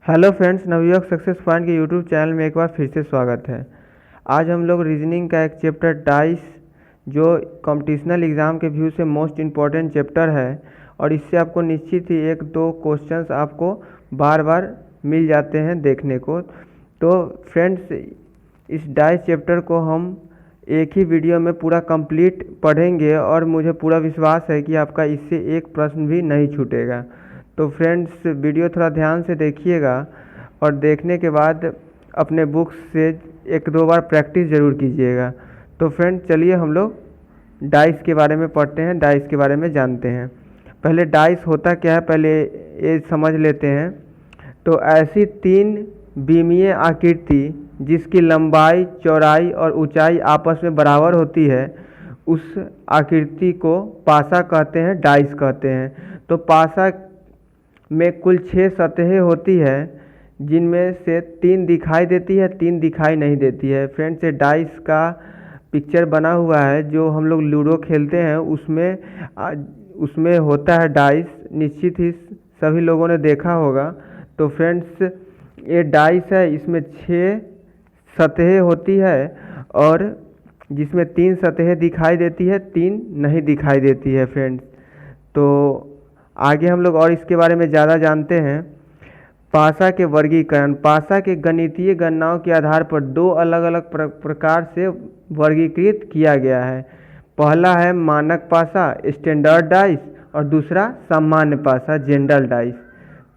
Hello friends, नवयुवक success point के YouTube channel में एक बार फिर से स्वागत है। आज हम लोग रीजनिंग का एक चैप्टर डाइस, जो कॉम्पिटिशनल एग्ज़ाम के व्यू से मोस्ट इम्पॉर्टेंट चैप्टर है और इससे आपको निश्चित ही एक दो क्वेश्चंस आपको बार बार मिल जाते हैं देखने को। तो फ्रेंड्स, इस डाइस चैप्टर को हम एक ही वीडियो में पूरा कंप्लीट पढ़ेंगे और मुझे पूरा विश्वास है कि आपका इससे एक प्रश्न भी नहीं छूटेगा। तो फ्रेंड्स, वीडियो थोड़ा ध्यान से देखिएगा और देखने के बाद अपने बुक्स से एक दो बार प्रैक्टिस ज़रूर कीजिएगा। तो फ्रेंड्स, चलिए हम लोग डाइस के बारे में पढ़ते हैं, डाइस के बारे में जानते हैं। पहले डाइस होता क्या है, पहले ये समझ लेते हैं। तो ऐसी तीन विमीय आकृति जिसकी लंबाई, चौड़ाई और ऊंचाई आपस में बराबर होती है, उस आकृति को पासा कहते हैं, डाइस कहते हैं। तो पासा में कुल 6 सतहें होती है, जिनमें से 3 दिखाई देती है, 3 दिखाई नहीं देती है। फ्रेंड्स, ये डाइस का पिक्चर बना हुआ है जो हम लोग लूडो खेलते हैं, उसमें होता है डाइस। निश्चित ही सभी लोगों ने देखा होगा। तो फ्रेंड्स, ये डाइस है, इसमें 6 सतहें होती है और जिसमें 3 सतहें दिखाई देती है, 3 नहीं दिखाई देती है। फ्रेंड्स, तो आगे हम लोग और इसके बारे में ज़्यादा जानते हैं। पासा के वर्गीकरण। पासा के गणितीय गणनाओं के आधार पर दो अलग अलग प्रकार से वर्गीकृत किया गया है। पहला है मानक पासा, स्टैंडर्ड डाइस, और दूसरा सामान्य पासा, जनरल डाइस।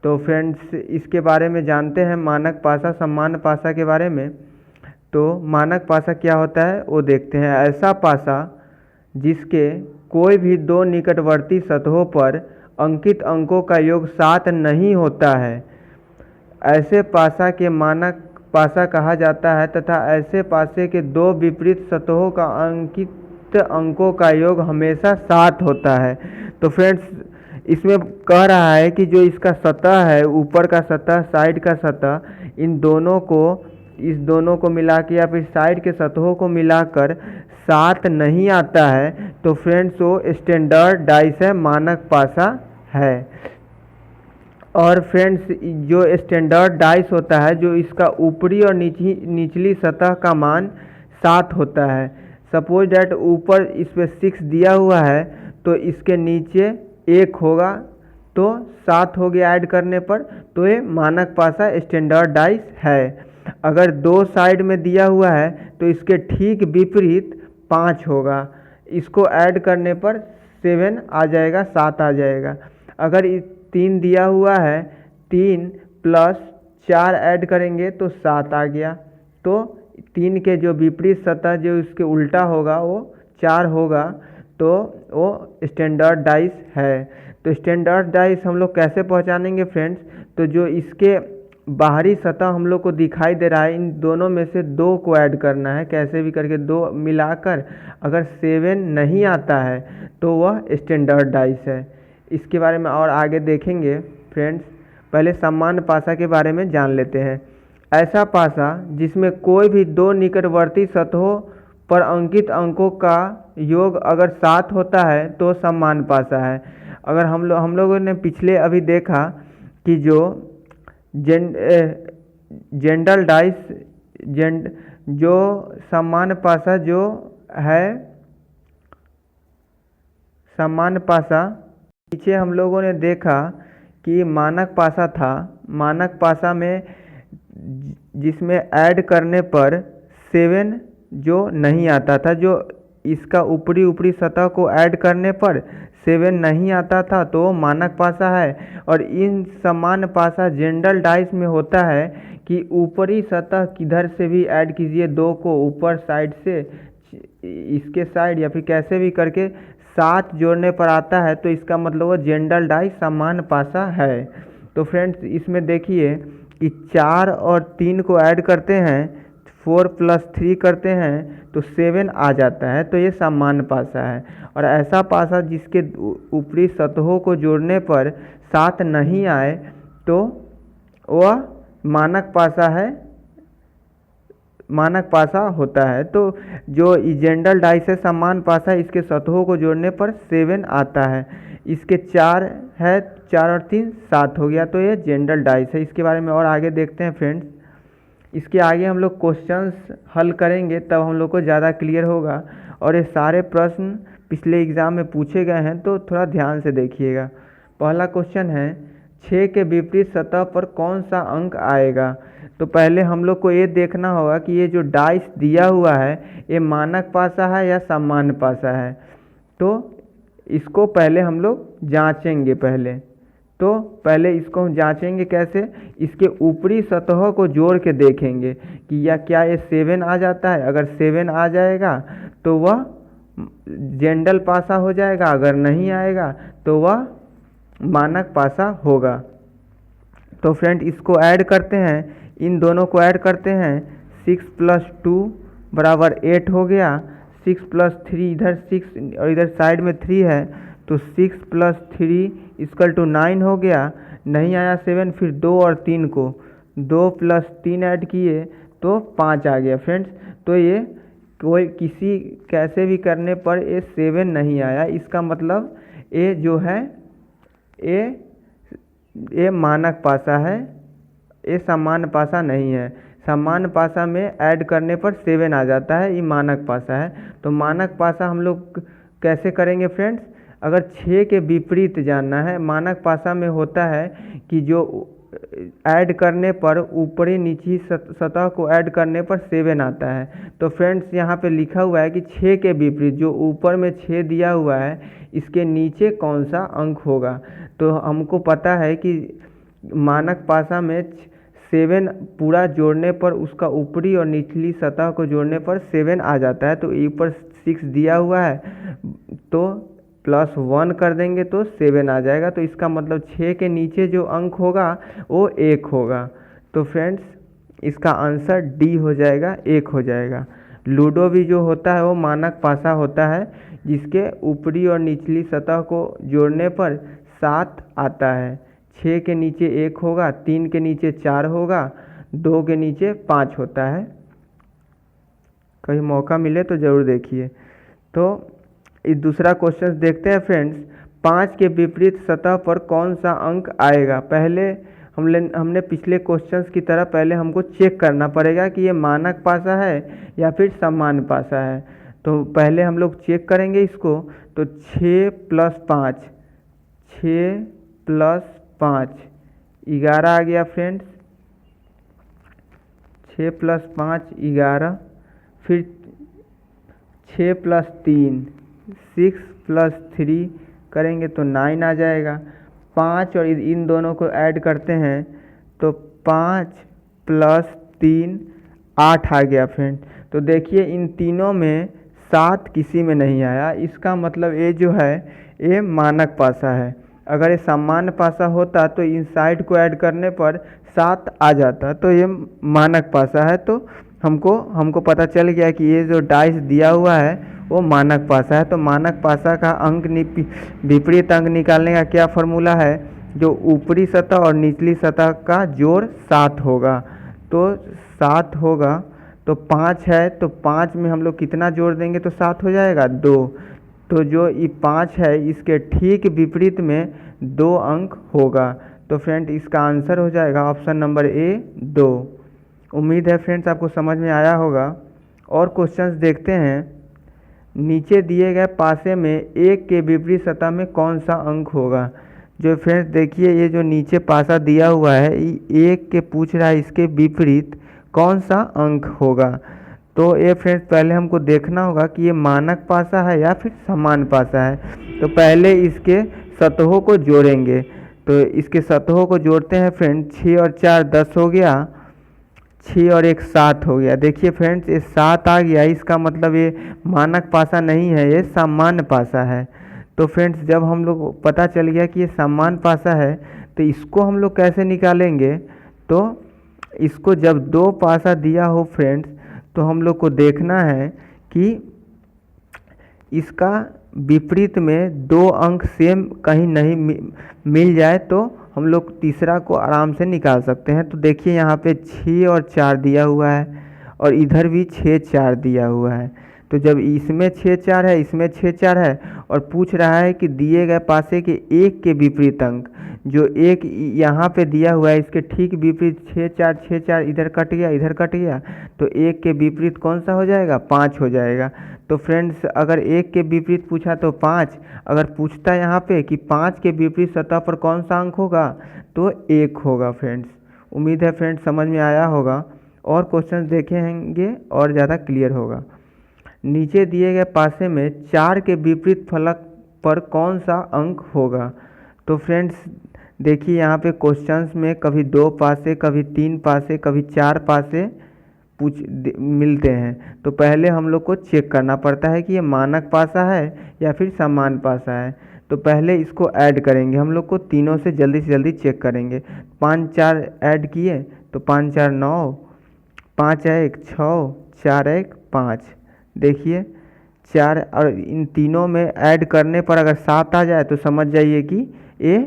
तो फ्रेंड्स, इसके बारे में जानते हैं, मानक पासा, सामान्य पासा के बारे में। तो मानक पासा क्या होता है वो देखते हैं। ऐसा पासा जिसके कोई भी दो निकटवर्ती सतहों पर अंकित अंकों का योग 7 नहीं होता है, ऐसे पासा के मानक पासा कहा जाता है, तथा ऐसे पासे के दो विपरीत सतहों का अंकित अंकों का योग हमेशा 7 होता है। तो फ्रेंड्स, इसमें कह रहा है कि जो इसका सतह है, ऊपर का सतह, साइड का सतह, इस दोनों को मिला के या फिर साइड के सतहों को मिलाकर 7 नहीं आता है। तो फ्रेंड्स, वो स्टैंडर्ड डाइस है, मानक पासा है। और फ्रेंड्स, जो स्टैंडर्ड डाइस होता है, जो इसका ऊपरी और निचली सतह का मान 7 होता है। सपोज डैट ऊपर इस पर 6 दिया हुआ है, तो इसके नीचे 1 होगा, तो 7 हो गया ऐड करने पर। तो ये मानक पासा स्टैंडर्ड डाइस है। अगर दो साइड में दिया हुआ है तो इसके ठीक विपरीत 5 होगा, इसको ऐड करने पर 7 आ जाएगा, 7 आ जाएगा। अगर 3 दिया हुआ है, 3 प्लस 4 ऐड करेंगे तो 7 आ गया। तो 3 के जो विपरीत सतह जो इसके उल्टा होगा वो 4 होगा, तो वो स्टैंडर्ड डाइस है। तो स्टैंडर्ड डाइस हम लोग कैसे पहचानेंगे फ्रेंड्स? तो जो इसके बाहरी सतह हम लोग को दिखाई दे रहा है, इन दोनों में से 2 को ऐड करना है, कैसे भी करके 2 मिलाकर। अगर 7 नहीं आता है तो वह स्टैंडर्ड डाइस है। इसके बारे में और आगे देखेंगे फ्रेंड्स। पहले सामान्य पासा के बारे में जान लेते हैं। ऐसा पासा जिसमें कोई भी दो निकटवर्ती सतहों पर अंकित अंकों का योग अगर 7 होता है तो सामान्य पासा है। अगर हम लोगों ने पिछले अभी देखा कि जो जनरल डाइस, जो सामान्य पासा जो है, सामान्य पासा पीछे हम लोगों ने देखा कि मानक पासा था। मानक पासा में जिसमें ऐड करने पर 7 जो नहीं आता था, जो इसका ऊपरी सतह को ऐड करने पर 7 नहीं आता था, तो मानक पासा है। और इन सामान्य पासा जनरल डाइस में होता है कि ऊपरी सतह किधर से भी ऐड कीजिए, 2 को ऊपर साइड से, इसके साइड या फिर कैसे भी करके 7 जोड़ने पर आता है, तो इसका मतलब वो जनरल डाइस सामान्य पासा है। तो फ्रेंड्स, इसमें देखिए कि 4 और 3 को ऐड करते हैं, 4 प्लस 3 करते हैं तो 7 आ जाता है, तो ये सामान्य पासा है। और ऐसा पासा जिसके ऊपरी सतहों को जोड़ने पर 7 नहीं आए, तो वह मानक पासा है, मानक पासा होता है। तो जो इजेंडल डाइस है समान पासा, इसके सतहों को जोड़ने पर 7 आता है। इसके 4 है, 4 और 3 7 हो गया, तो ये जेंडल डाइस है। इसके बारे में और आगे देखते हैं फ्रेंड्स। इसके आगे हम लोग क्वेश्चंस हल करेंगे तब हम लोग को ज़्यादा क्लियर होगा। और ये सारे प्रश्न पिछले एग्ज़ाम में पूछे गए हैं, तो थोड़ा ध्यान से देखिएगा। पहला क्वेश्चन है 6 के विपरीत सतह पर कौन सा अंक आएगा। तो पहले हम लोग को ये देखना होगा कि ये जो डाइस दिया हुआ है ये मानक पासा है या सामान्य पासा है। तो इसको पहले हम लोग जांचेंगे। पहले इसको हम जांचेंगे कैसे, इसके ऊपरी सतहों को जोड़ के देखेंगे कि या क्या ये 7 आ जाता है। अगर 7 आ जाएगा तो वह जेंडल पासा हो जाएगा, अगर नहीं आएगा तो वह मानक पासा होगा। तो फ्रेंड इसको ऐड करते हैं, इन दोनों को ऐड करते हैं। 6 + 2 बराबर 8 हो गया। 6 + 3 इधर 6 और इधर साइड में 3 है, तो 6 + 3 = 9 हो गया। नहीं आया 7, फिर 2 और 3 को 2 + 3 ऐड किए तो 5 आ गया फ्रेंड्स। तो ये कोई किसी कैसे भी करने पर ये 7 नहीं आया, इसका मतलब ये जो है ये मानक पासा है, ये सामान्य पासा नहीं है। सामान्य पासा में ऐड करने पर 7 आ जाता है, ये मानक पासा है। तो मानक पासा हम लोग कैसे करेंगे फ्रेंड्स, अगर 6 के विपरीत जानना है। मानक पासा में होता है कि जो ऐड करने पर ऊपरी निचली सतह को ऐड करने पर 7 आता है। तो फ्रेंड्स यहाँ पे लिखा हुआ है कि 6 के विपरीत जो ऊपर में 6 दिया हुआ है इसके नीचे कौन सा अंक होगा। तो हमको पता है कि मानक पासा में 7 पूरा जोड़ने पर उसका ऊपरी और निचली सतह को जोड़ने पर 7 आ जाता है। तो ऊपर 6 दिया हुआ है तो +1 कर देंगे तो 7 आ जाएगा। तो इसका मतलब 6 के नीचे जो अंक होगा वो 1 होगा। तो फ्रेंड्स इसका आंसर डी हो जाएगा, 1 हो जाएगा। लूडो भी जो होता है वो मानक पासा होता है, जिसके ऊपरी और निचली सतह को जोड़ने पर 7 आता है। 6 के नीचे 1 होगा, 3 के नीचे 4 होगा, 2 के नीचे 5 होता है। कहीं मौका मिले तो ज़रूर देखिए। तो इस दूसरा क्वेश्चन देखते हैं फ्रेंड्स। 5 के विपरीत सतह पर कौन सा अंक आएगा। पहले हमने पिछले क्वेश्चंस की तरह पहले हमको चेक करना पड़ेगा कि ये मानक पासा है या फिर सामान्य पासा है। तो पहले हम लोग चेक करेंगे इसको। तो 6 + 5, 6 + 5 11 आ गया फ्रेंड्स। 6 + 5 11, फिर 6 + 3 6 + 3 करेंगे तो 9 आ जाएगा। 5 और इन दोनों को ऐड करते हैं तो 5 + 3 8 आ गया फ्रेंड। तो देखिए इन तीनों में 7 किसी में नहीं आया, इसका मतलब ये जो है ये मानक पासा है। अगर ये सामान्य पासा होता तो इन साइड को ऐड करने पर 7 आ जाता, तो ये मानक पासा है। तो हमको पता चल गया कि ये जो डाइस दिया हुआ है वो मानक पासा है। तो मानक पासा का विपरीत अंक निकालने का क्या फॉर्मूला है, जो ऊपरी सतह और निचली सतह का जोड़ 7 होगा। तो 7 होगा, तो 5 है तो 5 में हम लोग कितना जोड़ देंगे तो 7 हो जाएगा 2। तो जो ये 5 है इसके ठीक विपरीत में 2 अंक होगा। तो फ्रेंड इसका आंसर हो जाएगा ऑप्शन नंबर ए 2। उम्मीद है फ्रेंड्स आपको समझ में आया होगा। और क्वेश्चंस देखते हैं। नीचे दिए गए पासे में 1 के विपरीत सतह में कौन सा अंक होगा। जो फ्रेंड्स देखिए ये जो नीचे पासा दिया हुआ है 1 के पूछ रहा है, इसके विपरीत कौन सा अंक होगा। तो ये फ्रेंड्स पहले हमको देखना होगा कि ये मानक पासा है या फिर सामान्य पासा है। तो पहले इसके सतहों को जोड़ेंगे। तो इसके सतहों को जोड़ते हैं फ्रेंड। 6 और 4 10 हो गया, 6 और 1 7 हो गया। देखिए फ्रेंड्स ये 7 आ गया, इसका मतलब ये मानक पासा नहीं है, ये सामान्य पासा है। तो फ्रेंड्स जब हम लोग पता चल गया कि ये सामान्य पासा है तो इसको हम लोग कैसे निकालेंगे। तो इसको जब 2 पासा दिया हो फ्रेंड्स तो हम लोग को देखना है कि इसका विपरीत में 2 अंक सेम कहीं नहीं मिल जाए तो हम लोग तीसरा को आराम से निकाल सकते हैं। तो देखिए यहाँ पे 6 और 4 दिया हुआ है और इधर भी 6 4 दिया हुआ है। तो जब इसमें 6 4 है, इसमें 6 4 है और पूछ रहा है कि दिए गए पासे के एक के विपरीत अंक, जो एक यहाँ पे दिया हुआ है इसके ठीक विपरीत 6 4 इधर कट गया, इधर कट गया, तो एक के विपरीत कौन सा हो जाएगा? 5 हो जाएगा। तो फ्रेंड्स अगर एक के विपरीत पूछा तो 5, अगर पूछता है यहाँ पे कि 5 के विपरीत सतह पर कौन सा अंक होगा, तो 1 होगा। फ्रेंड्स उम्मीद है फ्रेंड्स समझ में आया होगा, और क्वेश्चन देखेंगे और ज़्यादा क्लियर होगा। नीचे दिए गए पासे में 4 के विपरीत फलक पर कौन सा अंक होगा? तो फ्रेंड्स देखिए यहाँ पे क्वेश्चंस में कभी 2 पासे, कभी 3 पासे, कभी 4 पासे मिलते हैं। तो पहले हम लोग को चेक करना पड़ता है कि ये मानक पासा है या फिर समान पासा है। तो पहले इसको ऐड करेंगे हम लोग को, तीनों से जल्दी चेक करेंगे। 5 4 ऐड किए तो 5 4 9, 5 1 6, 4 1 5। देखिए 4 और इन तीनों में ऐड करने पर अगर 7 आ जाए तो समझ जाइए कि ये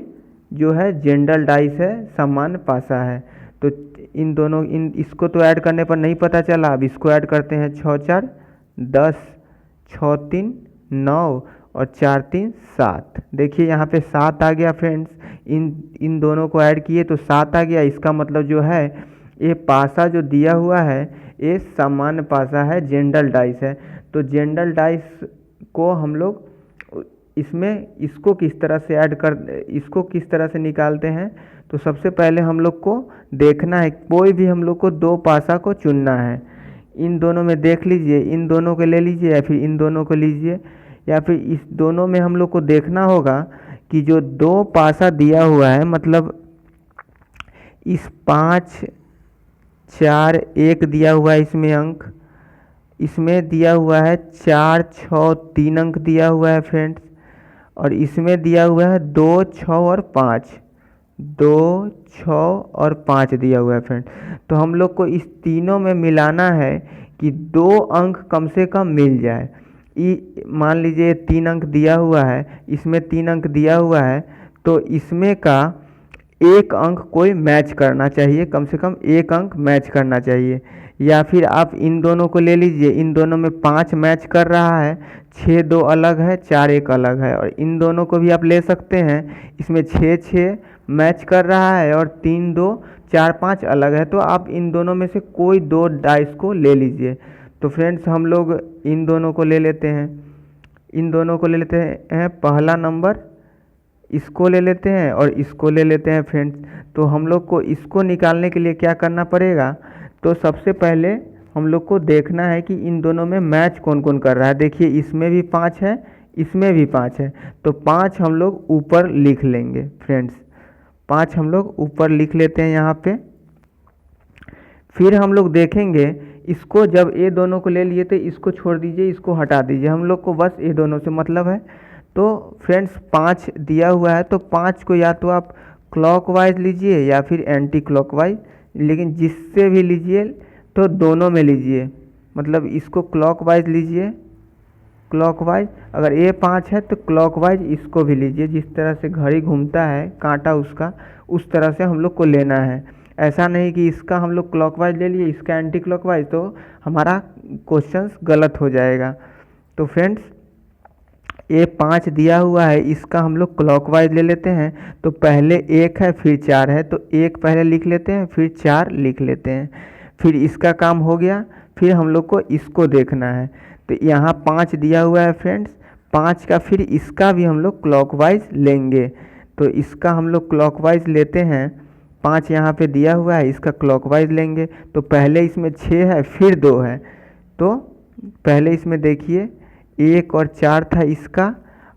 जो है जनरल डाइस है, समान पासा है। तो इन दोनों इसको तो ऐड करने पर नहीं पता चला, अब इसको ऐड करते हैं। 6 4 10, 6 3 9 और 4 3 7। देखिए यहाँ पे 7 आ गया फ्रेंड्स, इन दोनों को ऐड किए तो 7 आ गया। इसका मतलब जो है ये पासा जो दिया हुआ है ये समान पासा है, जनरल डाइस है। तो जनरल डाइस को हम लोग इसमें इसको किस तरह से इसको किस तरह से निकालते हैं? तो सबसे पहले हम लोग को देखना है, कोई भी हम लोग को 2 पासा को चुनना है। इन दोनों में देख लीजिए, इन दोनों को ले लीजिए या फिर इन दोनों को लीजिए, या फिर इस दोनों में हम लोग को देखना होगा कि जो 2 पासा दिया हुआ है, मतलब इस 5 4 1 दिया हुआ है इसमें अंक, इसमें दिया हुआ है 4 6 3 अंक दिया हुआ है फ्रेंड्स, और इसमें दिया हुआ है 2 6 और 5, 2 6 और 5 दिया हुआ है फ्रेंड। तो हम लोग को इस तीनों में मिलाना है कि 2 अंक कम से कम मिल जाए। मान लीजिए 3 अंक दिया हुआ है, इसमें 3 अंक दिया हुआ है, तो इसमें का एक अंक कोई मैच करना चाहिए, कम से कम एक अंक मैच करना चाहिए। या फिर आप इन दोनों को ले लीजिए, इन दोनों में 5 मैच कर रहा है, 6 2 अलग है, 4 1 अलग है, और इन दोनों को भी आप ले सकते हैं, इसमें 6 6 मैच कर रहा है और 3 2 4 5 अलग है। तो आप इन दोनों में से कोई 2 डाइस को ले लीजिए। तो फ्रेंड्स हम लोग इन दोनों को ले लेते हैं, इन दोनों को ले लेते हैं। पहला नंबर इसको ले लेते हैं और इसको ले लेते हैं फ्रेंड्स। तो हम लोग को इसको निकालने के लिए क्या करना पड़ेगा? तो सबसे पहले हम लोग को देखना है कि इन दोनों में मैच कौन कौन कर रहा है। देखिए इसमें भी 5 है, इसमें भी 5 है, तो 5 हम लोग ऊपर लिख लेंगे फ्रेंड्स, 5 हम लोग ऊपर लिख लेते हैं यहाँ पे। फिर हम लोग देखेंगे इसको, जब ये दोनों को ले लिए तो इसको छोड़ दीजिए, इसको हटा दीजिए, हम लोग को बस ये दोनों से मतलब है। तो फ्रेंड्स 5 दिया हुआ है, तो 5 को या तो आप क्लॉकवाइज लीजिए या फिर एंटी क्लॉकवाइज, लेकिन जिससे भी लीजिए तो दोनों में लीजिए, मतलब इसको क्लॉकवाइज लीजिए, क्लॉकवाइज। अगर ये 5 है तो क्लॉकवाइज इसको भी लीजिए, जिस तरह से घड़ी घूमता है कांटा उसका, उस तरह से हम लोग को लेना है। ऐसा नहीं कि इसका हम लोग क्लॉकवाइज ले लिए, इसका एंटी क्लॉकवाइज, तो हमारा क्वेश्चन गलत हो जाएगा। तो फ्रेंड्स ये 5 दिया हुआ है, इसका हम लोग क्लॉकवाइज ले लेते हैं। तो पहले 1 है फिर 4 है, तो 1 पहले लिख लेते हैं फिर 4 लिख लेते हैं। फिर इसका काम हो गया, फिर हम लोग को इसको देखना है। तो यहाँ 5 दिया हुआ है फ्रेंड्स, 5 का फिर इसका भी हम लोग क्लॉकवाइज लेंगे। तो इसका हम लोग क्लॉकवाइज लेते हैं, 5 यहाँ पे दिया हुआ है, इसका क्लॉकवाइज लेंगे। तो पहले इसमें 6 है फिर 2 है, तो पहले इसमें देखिए 1 और 4 था इसका,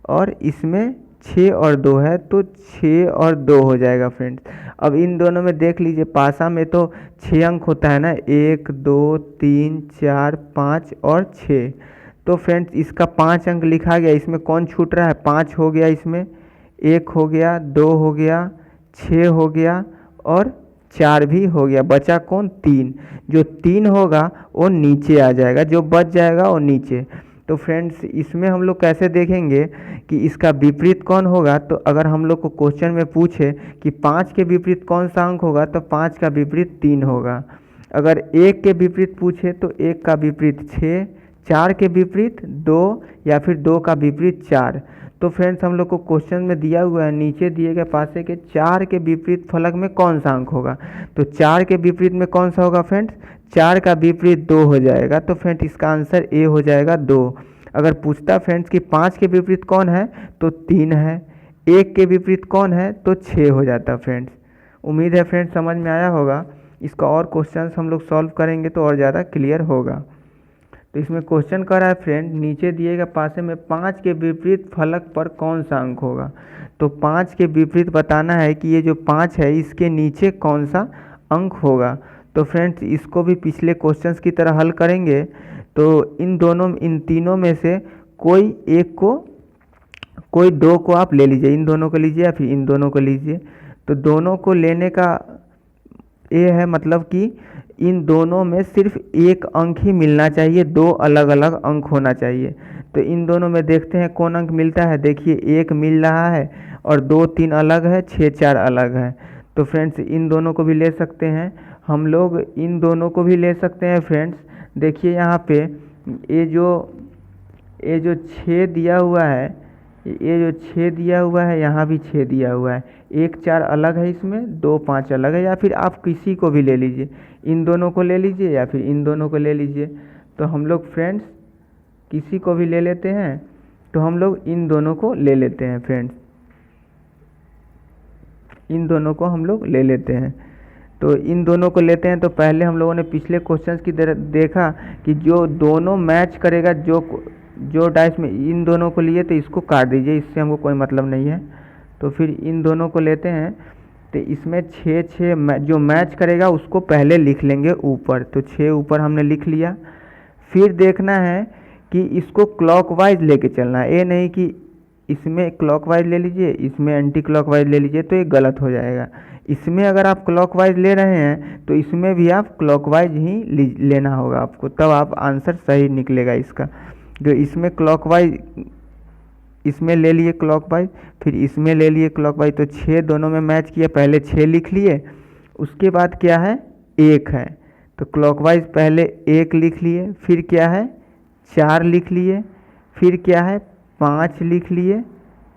और इसमें 6 और 2 है, तो 6 और 2 हो जाएगा फ्रेंड्स। अब इन दोनों में देख लीजिए, पासा में तो 6 अंक होता है ना, 1 2 3 4 5 और 6। तो फ्रेंड्स इसका 5 अंक लिखा गया, इसमें कौन छूट रहा है? 5 हो गया, इसमें 1 हो गया, 2 हो गया, 6 हो गया और 4 भी हो गया, बचा कौन? 3। जो 3 होगा वो नीचे आ जाएगा, जो बच जाएगा वो नीचे। तो फ्रेंड्स इसमें हम लोग कैसे देखेंगे कि इसका विपरीत कौन होगा? तो अगर हम लोग को क्वेश्चन में पूछे कि 5 के विपरीत कौन सा अंक होगा, तो 5 का विपरीत 3 होगा। अगर 1 के विपरीत पूछे तो 1 का विपरीत 6, 4 के विपरीत 2 या फिर 2 का विपरीत 4। तो फ्रेंड्स हम लोग को क्वेश्चन में दिया हुआ है नीचे दिए गए पासे के 4 के विपरीत फलक में कौन सा अंक होगा। तो 4 के विपरीत में कौन सा होगा फ्रेंड्स, 4 का विपरीत 2 हो जाएगा। तो फ्रेंड्स इसका आंसर ए हो जाएगा 2। अगर पूछता फ्रेंड्स कि 5 के विपरीत कौन है तो 3 है, 1 के विपरीत कौन है तो 6 हो जाता फ्रेंड्स। उम्मीद है फ्रेंड्स समझ में आया होगा। इसका और क्वेश्चंस हम लोग सॉल्व करेंगे तो और ज़्यादा क्लियर होगा। तो इसमें क्वेश्चन कर रहा है फ्रेंड नीचे दिए गए पासे में 5 के विपरीत फलक पर कौन सा अंक होगा। तो 5 के विपरीत बताना है कि ये जो 5 है इसके नीचे कौन सा अंक होगा। तो फ्रेंड्स इसको भी पिछले क्वेश्चंस की तरह हल करेंगे। तो इन तीनों में से कोई दो को आप ले लीजिए, इन दोनों को लीजिए या फिर इन दोनों को लीजिए। तो दोनों को लेने का ये है मतलब कि इन दोनों में सिर्फ एक अंक ही मिलना चाहिए, दो अलग अलग अंक होना चाहिए। तो इन दोनों में देखते हैं कौन अंक मिलता है। देखिए 1 मिल रहा है और 2 3 अलग है, 6 4 अलग है। तो फ्रेंड्स इन दोनों को भी ले सकते हैं हम लोग, इन दोनों को भी ले सकते हैं फ्रेंड्स। देखिए यहाँ पे ये जो 6 दिया हुआ है, ये जो 6 दिया हुआ है यहाँ भी 6 दिया हुआ है। 1 4 अलग है इसमें, 2 5 अलग है। या फिर आप किसी को भी ले लीजिए, इन दोनों को ले लीजिए या फिर इन दोनों को ले लीजिए। तो हम लोग फ्रेंड्स किसी को भी ले लेते हैं, तो हम लोग इन दोनों को ले लेते हैं फ्रेंड्स, इन दोनों को हम लोग ले लेते हैं। तो इन दोनों को लेते हैं। तो पहले हम लोगों ने पिछले क्वेश्चंस की तरह देखा कि जो दोनों मैच करेगा, जो डाइस में इन दोनों को लिए तो इसको काट दीजिए, इससे हमको कोई मतलब नहीं है। तो फिर इन दोनों को लेते हैं। तो इसमें 6 जो मैच करेगा उसको पहले लिख लेंगे ऊपर। तो 6 ऊपर हमने लिख लिया। फिर देखना है कि इसको क्लॉकवाइज लेके चलना है, ये नहीं कि इसमें क्लॉकवाइज ले लीजिए इसमें एंटी क्लॉकवाइज ले लीजिए, तो ये गलत हो जाएगा। इसमें अगर आप क्लॉकवाइज ले रहे हैं तो इसमें भी आप क्लॉकवाइज ही लेना होगा आपको, तब आप आंसर सही निकलेगा इसका। जो इसमें क्लॉकवाइज, इसमें ले लिए क्लॉकवाइज, फिर इसमें ले लिए क्लॉकवाइज। तो 6 दोनों में मैच किया, पहले 6 लिख लिए, उसके बाद क्या है 1 है। तो क्लॉकवाइज पहले 1 लिख लिए, फिर क्या है 4 लिख लिए, फिर क्या है 5 लिख लिए,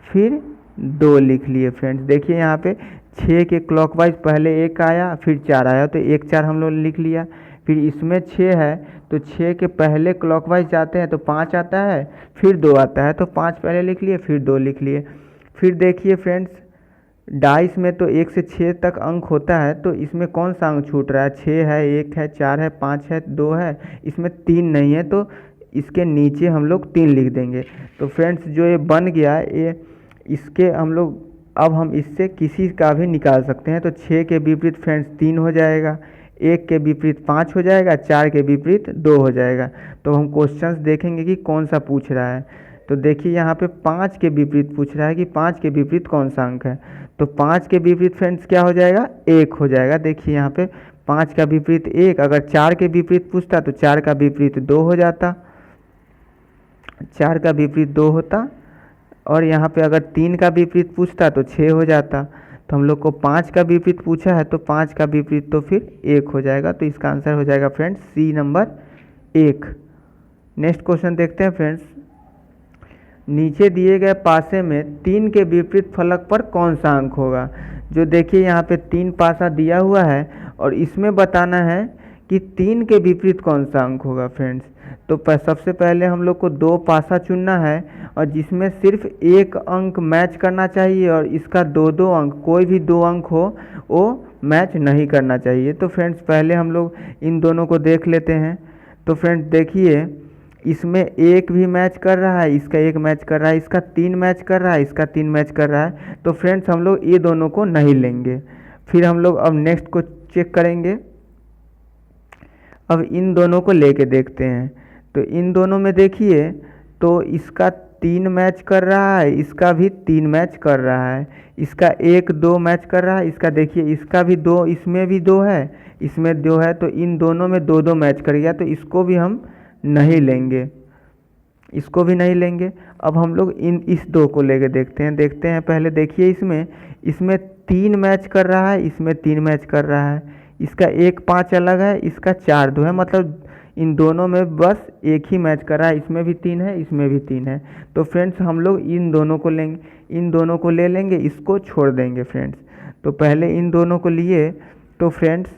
फिर 2 लिख लिए। फ्रेंड्स देखिए यहाँ पे 6 के क्लॉकवाइज पहले 1 आया फिर 4 आया, तो 1 4 हम लोग लिख लिया। फिर इसमें 6 है तो 6 के पहले क्लॉकवाइज जाते हैं तो 5 आता है, फिर 2 आता है, तो 5 पहले लिख लिए फिर 2 लिख लिए। फिर देखिए फ्रेंड्स डाइस में तो 1 से 6 तक अंक होता है, तो इसमें कौन सा अंक छूट रहा है, 6 है, 1 है, 4 है, 5 है, 2 है, इसमें 3 नहीं है, तो इसके नीचे हम लोग 3 लिख देंगे। तो फ्रेंड्स जो ये बन गया ये इसके हम लोग अब हम इससे किसी का भी निकाल सकते हैं। तो 6 के विपरीत फ्रेंड्स 3 हो जाएगा, 1 के विपरीत 5 हो जाएगा, 4 के विपरीत 2 हो जाएगा। तो हम क्वेश्चंस देखेंगे कि कौन सा पूछ रहा है। तो देखिए यहाँ पे 5 के विपरीत पूछ रहा है कि 5 के विपरीत कौन सा अंक है। तो 5 के विपरीत फ्रेंड्स क्या हो जाएगा 1 हो जाएगा। देखिए यहाँ पे 5 का विपरीत 1, अगर 4 के विपरीत पूछता तो 4 का विपरीत 2 हो जाता, 4 का विपरीत 2 होता। और यहाँ पे अगर 3 का विपरीत पूछता तो 6 हो जाता। तो हम लोग को 5 का विपरीत पूछा है तो 5 का विपरीत तो फिर 1 हो जाएगा। तो इसका आंसर हो जाएगा friends C number 1। Next question देखते हैं फ्रेंड्स। नीचे दिए गए पासे में 3 के विपरीत फलक पर कौन सा अंक होगा। जो देखिए यहाँ पे 3 पासा दिया हुआ है और इसमें बताना है कि 3 के विपरीत कौन सा अंक होगा फ्रेंड्स। तो सबसे पहले हम लोग को 2 पासा चुनना है और जिसमें सिर्फ 1 अंक मैच करना चाहिए और इसका 2 अंक, कोई भी 2 अंक हो वो मैच नहीं करना चाहिए। तो फ्रेंड्स पहले हम लोग इन दोनों को देख लेते हैं। तो फ्रेंड्स देखिए इसमें 1 भी मैच कर रहा है, इसका 1 मैच कर रहा है, इसका 3 मैच कर रहा है, इसका 3 मैच कर रहा है। तो फ्रेंड्स हम लोग ये दोनों को नहीं लेंगे। फिर हम लोग अब नेक्स्ट को चेक करेंगे। अब इन दोनों को लेके देखते हैं। तो इन दोनों में देखिए तो इसका 3 मैच कर रहा है, इसका भी 3 मैच कर रहा है, इसका 1 2 मैच कर रहा है, इसका देखिए इसका भी 2, इसमें भी 2 है, इसमें 2 है। तो इन दोनों में 2 2 मैच कर गया, तो इसको भी हम नहीं लेंगे, इसको भी नहीं लेंगे। अब हम लोग इस 2 को लेके देखते हैं। पहले देखिए इसमें 3 मैच कर रहा है, इसमें 3 मैच कर रहा है, इसका 1 5 अलग है, इसका 4 2 है, मतलब इन दोनों में बस एक ही मैच कर रहा है, इसमें भी 3 है, इसमें भी 3 है। तो फ्रेंड्स हम लोग इन दोनों को लेंगे, इन दोनों को ले लेंगे, इसको छोड़ देंगे फ्रेंड्स। तो पहले इन दोनों को लिए, तो फ्रेंड्स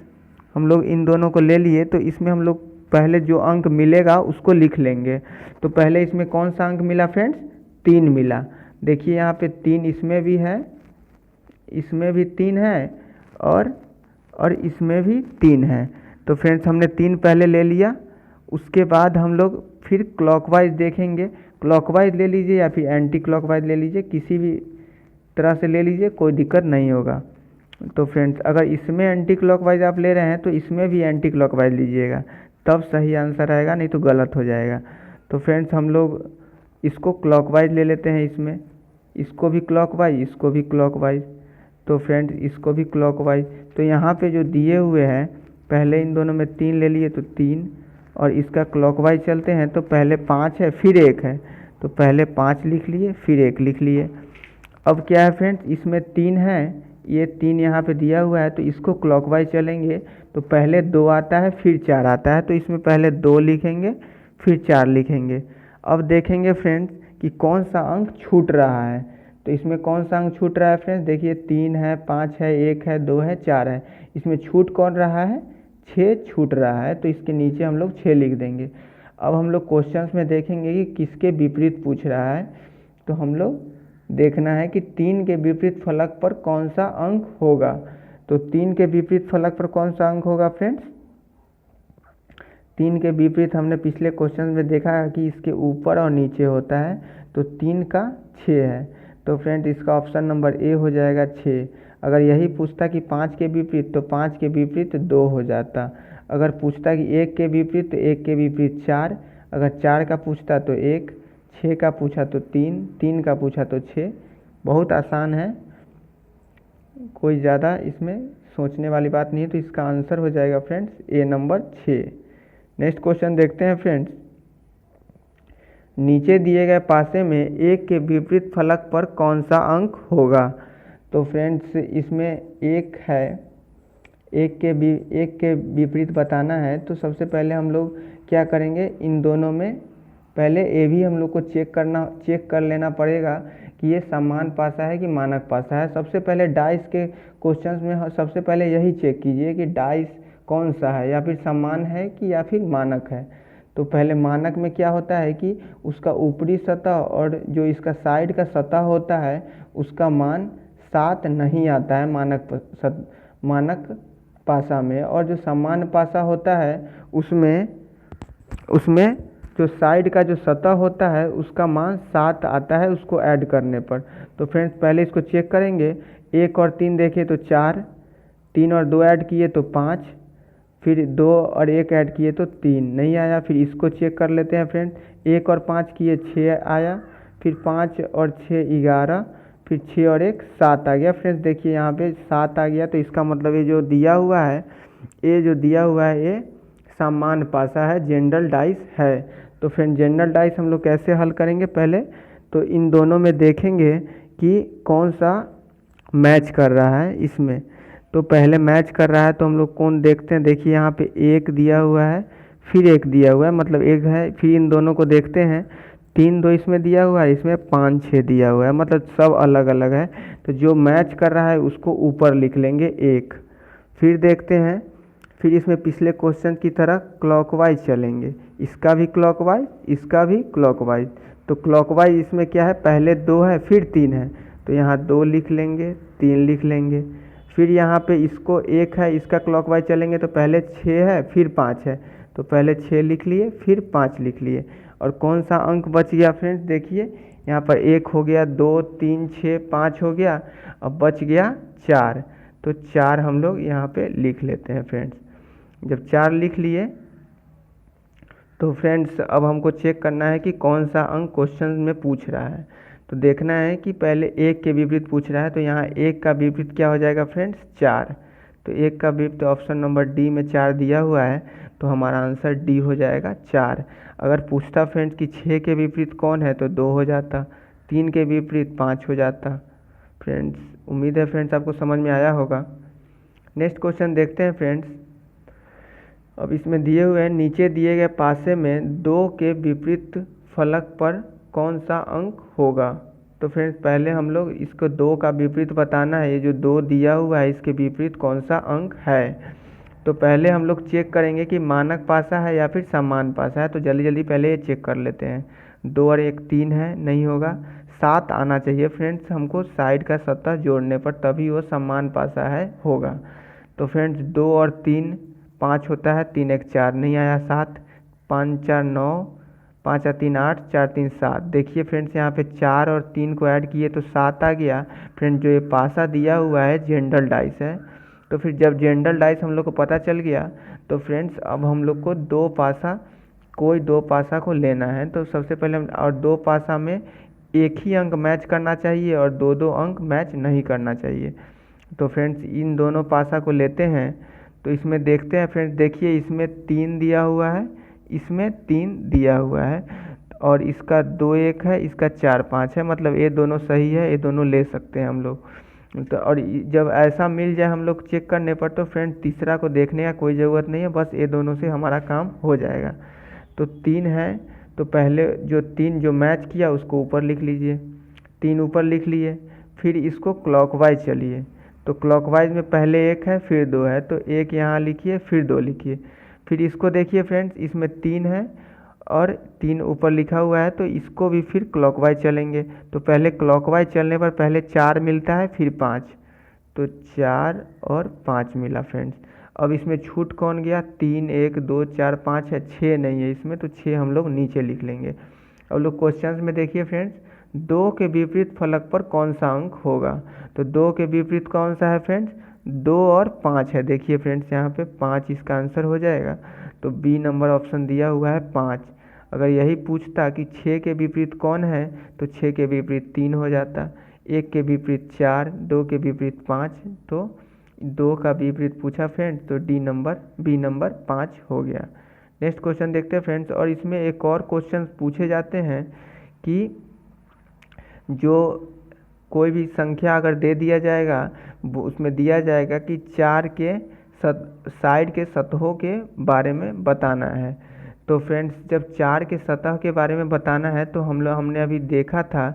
हम लोग इन दोनों को ले लिए, तो इसमें हम लोग पहले जो अंक मिलेगा उसको लिख लेंगे। तो पहले इसमें कौन सा अंक मिला फ्रेंड्स? 3 मिला। देखिए यहाँ पे 3 इसमें भी है, इसमें भी 3 है, और इसमें भी 3 है। तो फ्रेंड्स हमने 3 पहले ले लिया। उसके बाद हम लोग फिर क्लॉकवाइज देखेंगे, क्लॉकवाइज ले लीजिए या फिर एंटी क्लॉकवाइज ले लीजिए, किसी भी तरह से ले लीजिए, कोई दिक्कत नहीं होगा। तो फ्रेंड्स अगर इसमें एंटी क्लॉकवाइज आप ले रहे हैं तो इसमें भी एंटी क्लॉकवाइज लीजिएगा, तब सही आंसर आएगा, नहीं तो गलत हो जाएगा। तो फ्रेंड्स हम लोग इसको क्लॉकवाइज ले लेते हैं, इसमें इसको भी क्लॉकवाइज, इसको भी क्लॉकवाइज। तो फ्रेंड्स इसको भी क्लॉकवाइज। तो यहाँ पे जो दिए हुए हैं, पहले इन दोनों में 3 ले लिए तो 3, और इसका क्लॉकवाइज चलते हैं तो पहले 5 है फिर 1 है, तो पहले 5 लिख लिए फिर 1 लिख लिए। अब क्या है फ्रेंड्स, इसमें 3 है, ये 3 यहाँ पे दिया हुआ है, तो इसको क्लॉकवाइज चलेंगे तो पहले 2 आता है फिर 4 आता है, तो इसमें पहले 2 लिखेंगे फिर 4 लिखेंगे। अब देखेंगे फ्रेंड्स कि कौन सा अंक छूट रहा है। तो इसमें कौन सा अंक छूट रहा है फ्रेंड्स? देखिए 3 है, 5 है, 1 है, 2 है, 4 है। इसमें छूट कौन रहा है? 6 छूट रहा है, तो इसके नीचे हम लोग 6 लिख देंगे। अब हम लोग क्वेश्चंस में देखेंगे कि किसके विपरीत पूछ रहा है। तो हम लोग देखना है कि 3 के विपरीत फलक पर कौन सा अंक होगा। तो 3 के विपरीत फलक पर कौन सा अंक होगा फ्रेंड्स? 3 के विपरीत हमने पिछले क्वेश्चन में देखा है कि इसके ऊपर और नीचे होता है, तो 3 का 6 है। तो फ्रेंड इसका ऑप्शन नंबर ए हो जाएगा 6। अगर यही पूछता कि 5 के विपरीत, तो 5 के विपरीत 2 हो जाता। अगर पूछता कि 1 के विपरीत, तो 1 के विपरीत 4। अगर 4 का पूछता तो 1, 6 का पूछा तो 3, 3 का पूछा तो 6। बहुत आसान है, कोई ज़्यादा इसमें सोचने वाली बात नहीं है। तो इसका आंसर हो जाएगा फ्रेंड्स ए नंबर 6। नेक्स्ट क्वेश्चन देखते हैं फ्रेंड्स। नीचे दिए गए पासे में 1 के विपरीत फलक पर कौन सा अंक होगा। तो फ्रेंड्स इसमें 1 है, 1 के विपरीत बताना है। तो सबसे पहले हम लोग क्या करेंगे, इन दोनों में पहले ए भी हम लोग को चेक कर लेना पड़ेगा कि ये समान पासा है कि मानक पासा है। सबसे पहले डाइस के क्वेश्चंस में सबसे पहले यही चेक कीजिए कि डाइस कौन सा है, या फिर समान है कि या फिर मानक है। तो पहले मानक में क्या होता है कि उसका ऊपरी सतह और जो इसका साइड का सतह होता है उसका मान 7 नहीं आता है मानक पासा में। और जो समान पासा होता है उसमें जो साइड का जो सतह होता है उसका मान 7 आता है उसको ऐड करने पर। तो फ्रेंड्स पहले इसको चेक करेंगे। 1 और 3 देखें तो 4, 3 और 2 ऐड किए तो 5, फिर 2 और 1 ऐड किए तो 3 नहीं आया। फिर इसको चेक कर लेते हैं फ्रेंड्स। 1 और 5 किए 6 आया, फिर 5 और 6 11, फिर 6 और 1 7 आ गया। फ्रेंड्स देखिए यहाँ पे 7 आ गया, तो इसका मतलब ये जो दिया हुआ है ये समान पासा है, जनरल डाइस है। तो फ्रेंड जनरल डाइस हम लोग कैसे हल करेंगे, पहले तो इन दोनों में देखेंगे कि कौन सा मैच कर रहा है। इसमें तो पहले मैच कर रहा है तो हम लोग कौन देखते हैं। देखिए यहाँ पे 1 दिया हुआ है, फिर 1 दिया हुआ है, मतलब 1 है। फिर इन दोनों को देखते हैं, 3 2 इसमें दिया हुआ है, इसमें 5 6 दिया हुआ है, मतलब सब अलग अलग है। तो जो मैच कर रहा है उसको ऊपर लिख लेंगे 1। फिर देखते हैं, फिर इसमें पिछले क्वेश्चन की तरह क्लॉकवाइज चलेंगे, इसका भी क्लॉकवाइज, इसका भी क्लॉकवाइज। तो क्लॉकवाइज इसमें क्या है, पहले 2 है फिर 3 है, तो यहाँ 2 लिख लेंगे, 3 लिख लेंगे। फिर यहाँ पे इसको 1 है, इसका क्लॉकवाइज चलेंगे तो पहले 6 है फिर 5 है, तो पहले 6 लिख लिए फिर 5 लिख लिए। और कौन सा अंक बच गया फ्रेंड्स, देखिए यहाँ पर 1 हो गया, 2 3 6 5 हो गया, अब बच गया 4। तो 4 हम लोग यहाँ पे लिख लेते हैं फ्रेंड्स। जब 4 लिख लिए तो फ्रेंड्स अब हमको चेक करना है कि कौन सा अंक क्वेश्चन में पूछ रहा है। तो देखना है कि पहले 1 के विपरीत पूछ रहा है, तो यहाँ 1 का विपरीत क्या हो जाएगा फ्रेंड्स, 4। तो 1 का विपरीत ऑप्शन नंबर डी में 4 दिया हुआ है, तो हमारा आंसर डी हो जाएगा 4। अगर पूछता फ्रेंड्स कि 6 के विपरीत कौन है, तो 2 हो जाता, 3 के विपरीत 5 हो जाता। फ्रेंड्स उम्मीद है फ्रेंड्स आपको समझ में आया होगा। नेक्स्ट क्वेश्चन देखते हैं फ्रेंड्स। अब इसमें दिए हुए हैं, नीचे दिए गए पासे में 2 के विपरीत फलक पर कौन सा अंक होगा। तो फ्रेंड्स पहले हम लोग इसको 2 का विपरीत बताना है। ये जो 2 दिया हुआ है इसके विपरीत कौन सा अंक है। तो पहले हम लोग चेक करेंगे कि मानक पासा है या फिर समान पासा है। तो जल्दी जल्दी पहले ये चेक कर लेते हैं। 2 और 1 3 है, नहीं होगा। 7 आना चाहिए फ्रेंड्स हमको साइड का सतह जोड़ने पर, तभी वो समान पासा है होगा। तो फ्रेंड्स 2 और 3 5 होता है, 3 1 4 नहीं आया। 7 5 4 9, 5 और 3 8, 4 3 7। देखिए फ्रेंड्स यहाँ पे 4 और 3 को ऐड किए तो 7 आ गया। फ्रेंड्स जो ये पासा दिया हुआ है जनरल डाइस है। तो फिर जब जनरल डाइस हम लोग को पता चल गया तो फ्रेंड्स अब हम लोग को कोई दो पासा को लेना है। तो सबसे पहले और 2 पासा में एक ही अंक मैच करना चाहिए और 2 अंक मैच नहीं करना चाहिए। तो फ्रेंड्स इन दोनों पासा को लेते हैं। तो इसमें देखते हैं फ्रेंड्स, देखिए इसमें 3 दिया हुआ है, इसमें 3 दिया हुआ है और इसका 2 1 है, इसका 4 5 है। मतलब ये दोनों सही है, ये दोनों ले सकते हैं हम लोग। तो और जब ऐसा मिल जाए हम लोग चेक करने पर तो फ्रेंड तीसरा को देखने का कोई ज़रूरत नहीं है, बस ये दोनों से हमारा काम हो जाएगा। तो 3 है, तो पहले जो 3 जो मैच किया उसको ऊपर लिख लीजिए। 3 ऊपर लिख लिए, फिर इसको क्लॉकवाइज चलिए। तो क्लॉकवाइज में पहले 1 है फिर 2 है, तो 1 यहाँ लिखिए फिर 2 लिखिए। फिर इसको देखिए फ्रेंड्स, इसमें 3 है और 3 ऊपर लिखा हुआ है, तो इसको भी फिर क्लॉकवाइज चलेंगे। तो पहले क्लॉकवाइज चलने पर पहले 4 मिलता है फिर 5, तो 4 और 5 मिला फ्रेंड्स। अब इसमें छूट कौन गया, 3 1 2 4 5 है, 6 नहीं है इसमें, तो 6 हम लोग नीचे लिख लेंगे। अब लोग क्वेश्चन में देखिए फ्रेंड्स, 2 के विपरीत फलक पर कौन सा अंक होगा। तो 2 के विपरीत कौन सा है फ्रेंड्स, 2 और 5 है। देखिए फ्रेंड्स यहाँ पे 5 इसका आंसर हो जाएगा। तो बी नंबर ऑप्शन दिया हुआ है 5। अगर यही पूछता कि 6 के विपरीत कौन है तो 6 के विपरीत 3 हो जाता, 1 के विपरीत 4, 2 के विपरीत 5, तो 2 का विपरीत पूछा फ्रेंड्स, तो बी नंबर 5 हो गया। नेक्स्ट क्वेश्चन देखते हैं फ्रेंड्स। और इसमें एक और क्वेश्चन पूछे जाते हैं कि जो कोई भी संख्या अगर दे दिया जाएगा उसमें दिया जाएगा कि 4 के साइड के सतहों के बारे में बताना है। तो फ्रेंड्स जब 4 के सतह के बारे में बताना है तो हमने अभी देखा था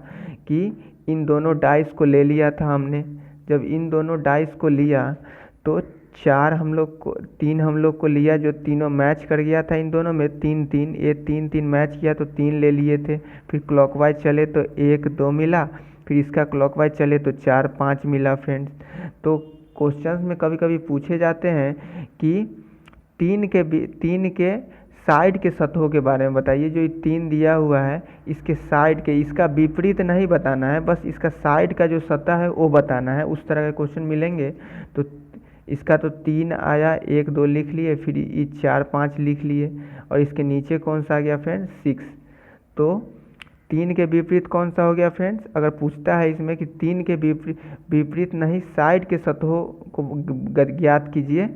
कि इन दोनों डाइस को ले लिया था हमने। जब इन दोनों डाइस को लिया तो 3 हम लोग को लिया, जो तीनों मैच कर गया था इन दोनों में 3 3, ये 3 3 मैच किया तो 3 ले लिए थे। फिर क्लॉकवाइज चले तो 1 2 मिला, फिर इसका क्लॉकवाइज चले तो 4 5 मिला फ्रेंड्स। तो क्वेश्चंस में कभी कभी पूछे जाते हैं कि 3 के साइड के सतहों के बारे में बताइए। जो 3 दिया हुआ है इसके साइड के, इसका विपरीत नहीं बताना है, बस इसका साइड का जो सतह है वो बताना है। उस तरह के क्वेश्चन मिलेंगे। तो इसका तो 3 आया, 1 2 लिख लिए, फिर ये 4 5 लिख लिए और इसके नीचे कौन सा आ गया फ्रेंड्स, 6। तो 3 के विपरीत कौन सा हो गया फ्रेंड्स। अगर पूछता है इसमें कि 3 के विपरीत नहीं साइड के सतहों को ज्ञात कीजिए,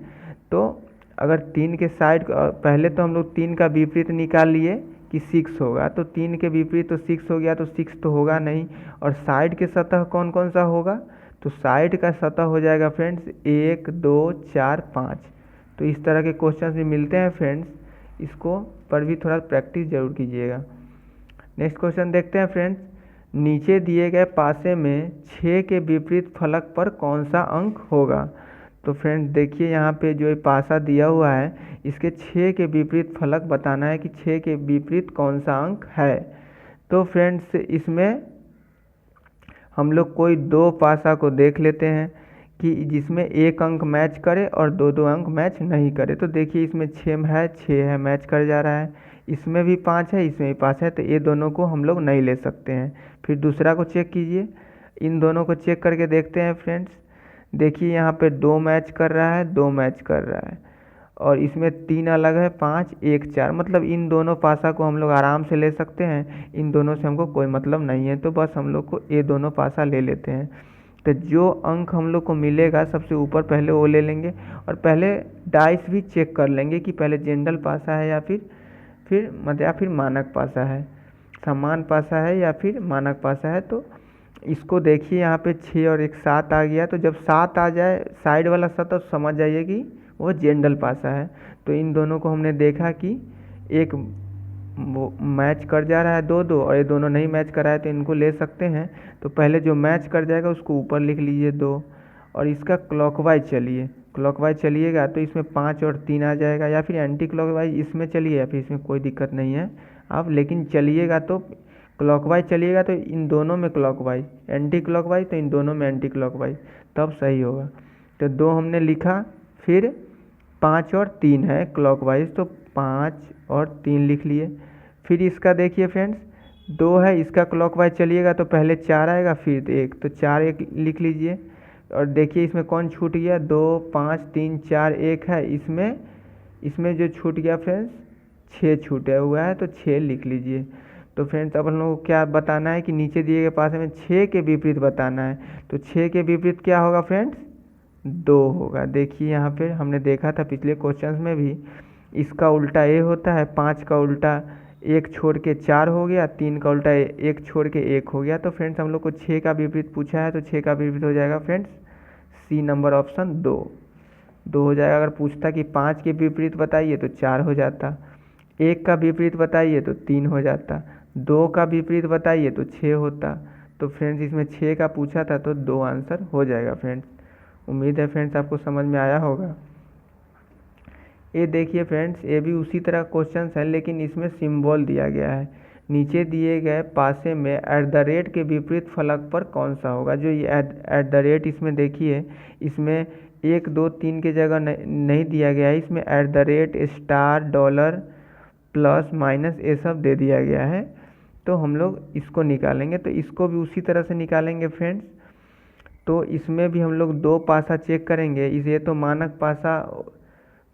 तो अगर 3 के साइड, पहले तो हम लोग 3 का विपरीत निकाल लिए कि 6 होगा, तो 3 के विपरीत तो 6 हो गया, तो 6 तो होगा नहीं। और साइड के सतह कौन कौन सा होगा, तो साइड का सतह हो जाएगा फ्रेंड्स 1 2 4 5। तो इस तरह के क्वेश्चन भी मिलते हैं फ्रेंड्स, इसको पर भी थोड़ा प्रैक्टिस जरूर कीजिएगा। नेक्स्ट क्वेश्चन देखते हैं फ्रेंड्स। नीचे दिए गए पासे में 6 के विपरीत फलक पर कौन सा अंक होगा। तो फ्रेंड्स देखिए यहाँ पे जो पासा दिया हुआ है इसके 6 के विपरीत फलक बताना है कि 6 के विपरीत कौन सा अंक है। तो फ्रेंड्स इसमें हम लोग कोई 2 पासा को देख लेते हैं कि जिसमें 1 अंक मैच करे और 2 अंक मैच नहीं करे। तो देखिए इसमें 6 है, मैच कर जा रहा है। इसमें भी 5 है, इसमें भी 5 है, तो ये दोनों को हम लोग नहीं ले सकते हैं। फिर दूसरा को चेक कीजिए, इन दोनों को चेक करके देखते हैं फ्रेंड्स। देखिए यहाँ पे 2 मैच कर रहा है, 2 मैच कर रहा है और इसमें 3 अलग है, 5 1 4। मतलब इन दोनों पासा को हम लोग आराम से ले सकते हैं, इन दोनों से हमको कोई मतलब नहीं है, तो बस हम लोग को ये दोनों पासा ले लेते हैं। तो जो अंक हम लोग को मिलेगा सबसे ऊपर पहले वो ले लेंगे और पहले डाइस भी चेक कर लेंगे कि पहले जनरल पासा है या फिर मानक पासा है, समान पासा है या फिर मानक पासा है। तो इसको देखिए यहाँ पे 6 और एक 7 आ गया, तो जब 7 आ जाए साइड वाला 7 तो समझ जाइए कि वो जेंडल पासा है। तो इन दोनों को हमने देखा कि एक वो मैच कर जा रहा है 2-2 और ये दोनों नहीं मैच कर रहा है, तो इनको ले सकते हैं। तो पहले जो मैच कर जाएगा उसको ऊपर लिख लीजिए 2, और इसका क्लॉकवाइज चलिए, क्लॉकवाइज चलिएगा तो इसमें 5 और 3 आ जाएगा, या फिर एंटी क्लॉकवाइज इसमें चलिए, या फिर इसमें कोई दिक्कत नहीं है आप, लेकिन चलिएगा तो क्लॉकवाइज चलिएगा तो इन दोनों में क्लॉकवाइज, एंटी क्लॉकवाइज तो इन दोनों में एंटी क्लॉकवाइज, तब सही होगा। तो 2 हमने लिखा, फिर 5 और 3 है क्लॉकवाइज, तो 5 और 3 लिख लिए। फिर इसका देखिए फ्रेंड्स 2 है, इसका क्लॉकवाइज चलिएगा तो पहले 4 आएगा फिर 1, तो 4 1 लिख लीजिए। और देखिए इसमें कौन छूट गया, 2 5 3 4 1 है, इसमें जो छूट गया फ्रेंड्स 6 छूटा हुआ है, तो 6 लिख लीजिए। तो फ्रेंड्स अब हम लोग को क्या बताना है कि नीचे दिए गए पासे में 6 के विपरीत बताना है। तो 6 के विपरीत क्या होगा फ्रेंड्स, 2 होगा। देखिए यहाँ पे हमने देखा था पिछले क्वेश्चंस में भी, इसका उल्टा ए होता है, 5 का उल्टा 1 छोड़ के 4 हो गया, 3 का उल्टा 1 छोड़ के 1 हो गया। तो फ्रेंड्स हम लोग को 6 का विपरीत पूछा है, तो 6 का विपरीत हो जाएगा फ्रेंड्स सी नंबर ऑप्शन 2 हो जाएगा। अगर पूछता कि 5 के विपरीत बताइए तो 4 हो जाता, 1 का विपरीत बताइए तो 3 हो जाता, 2 का विपरीत बताइए तो 6 होता। तो फ्रेंड्स इसमें 6 का पूछा था तो 2 आंसर हो जाएगा फ्रेंड्स। उम्मीद है फ्रेंड्स आपको समझ में आया होगा। ये देखिए फ्रेंड्स, ये भी उसी तरह क्वेश्चन है, लेकिन इसमें सिंबल दिया गया है। नीचे दिए गए पासे में एट द रेट के विपरीत फलक पर कौन सा होगा। जो ये एट द रेट इसमें देखिए, इसमें 1 2 3 के जगह नहीं दिया गया है, इसमें at the rate, star, dollar, plus, minus ये सब दे दिया गया है। तो हम लोग इसको निकालेंगे, तो इसको भी उसी तरह से निकालेंगे फ्रेंड्स। तो इसमें भी हम लोग 2 पासा चेक करेंगे, ये तो मानक पासा